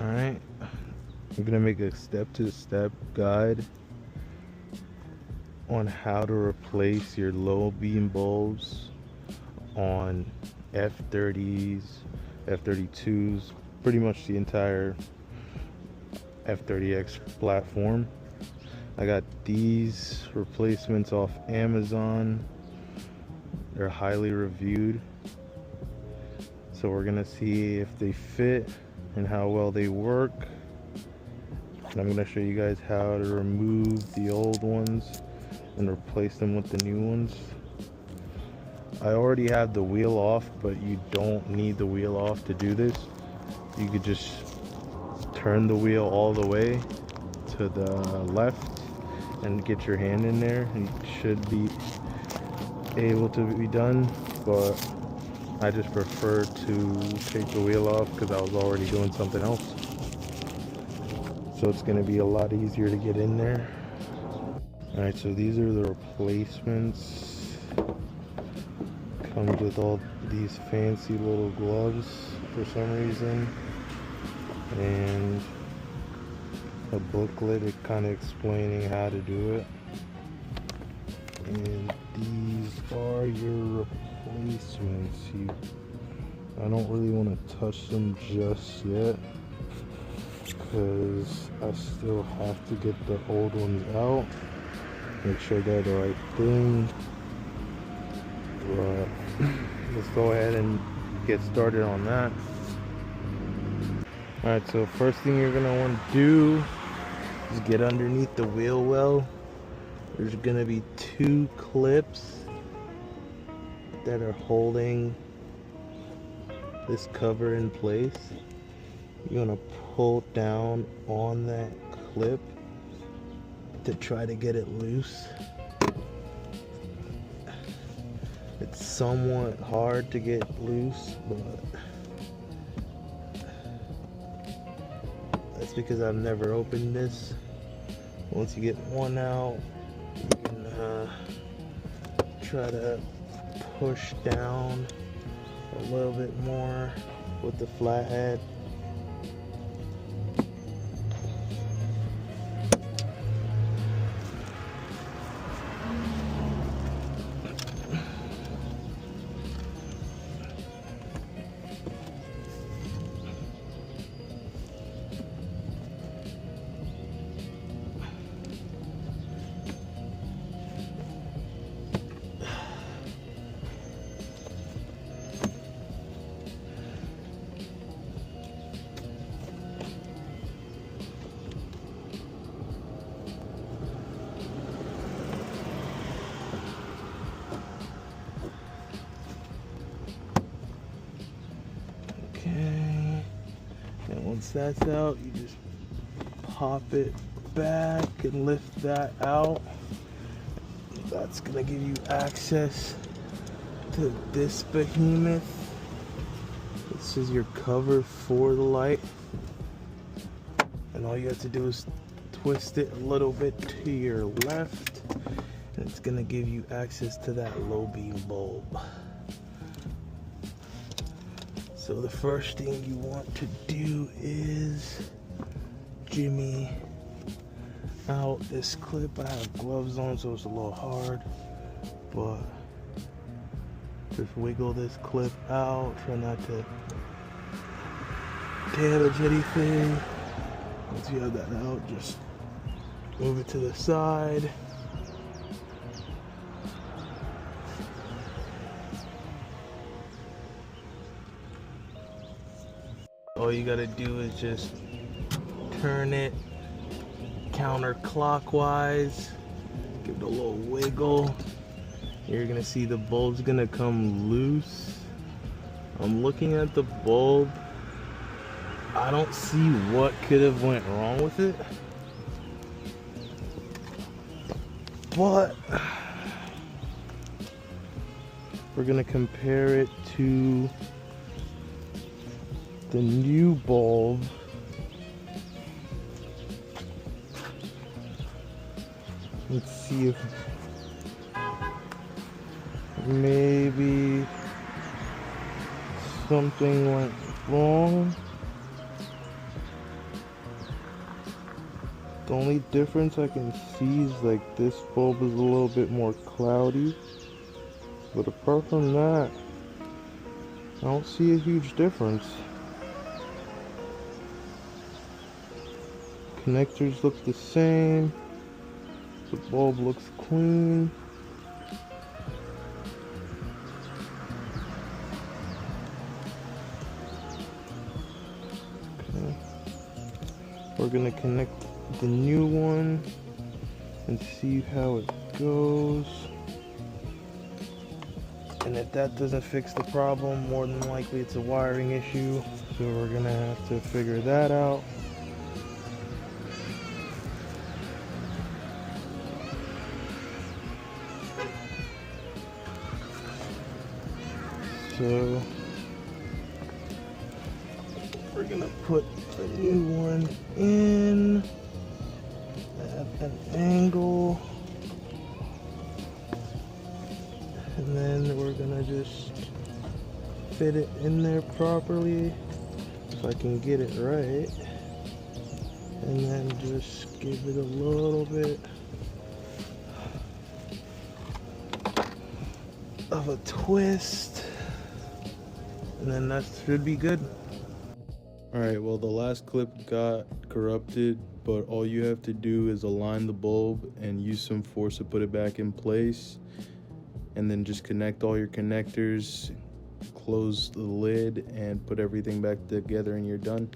Alright, I'm gonna make a step-to-step guide on how to replace your low beam bulbs on F30s, F32s, pretty much the entire F30X platform. I got these replacements off Amazon. They're highly reviewed. So we're gonna see if they fit and how well they work. And I'm gonna show you guys how to remove the old ones and replace them with the new ones. I already have the wheel off, but you don't need the wheel off to do this. You could just turn the wheel all the way to the left and get your hand in there, and it should be able to be done. But I just prefer to take the wheel off because I was already doing something else. So it's going to be a lot easier to get in there. Alright, so these are the replacements. Comes with all these fancy little gloves for some reason. And a booklet kind of explaining how to do it. And these are your replacements. I don't really want to touch them just yet because I still have to get the old ones out, make sure they're the right thing. But let's go ahead and get started on that. Alright, so first thing you're going to want to do is get underneath the wheel well. There's going to be two clips that are holding this cover in place. You're going to pull down on that clip to try to get it loose. It's somewhat hard to get loose, but that's because I've never opened this. Once you get one out, you can try to push down a little bit more with the flathead. Once that's out, you just pop it back and lift that out. That's gonna give you access to this behemoth. This is your cover for the light, and all you have to do is twist it a little bit to your left, and it's gonna give you access to that low beam bulb. So the first thing you want to do is jimmy out this clip. I have gloves on, so it's a little hard, but just wiggle this clip out. Try not to damage anything. Once you have that out, just move it to the side. All you gotta do is just turn it counterclockwise, give it a little wiggle. You're gonna see the bulb's gonna come loose. I'm looking at the bulb. I don't see what could have went wrong with it, but we're gonna compare it to the new bulb. Let's see if maybe something went wrong. The only difference I can see is like this bulb is a little bit more cloudy, but apart from that, I don't see a huge difference. Connectors look the same. The bulb looks clean. Okay. We're gonna connect the new one and see how it goes. And if that doesn't fix the problem, more than likely it's a wiring issue. So we're gonna have to figure that out. So we're gonna put the new one in at an angle, and then we're gonna just fit it in there properly if I can get it right, and then just give it a little bit of a twist, and then that should be good. Alright, well, the last clip got corrupted, but all you have to do is align the bulb and use some force to put it back in place, and then just connect all your connectors, close the lid, and put everything back together, and you're done.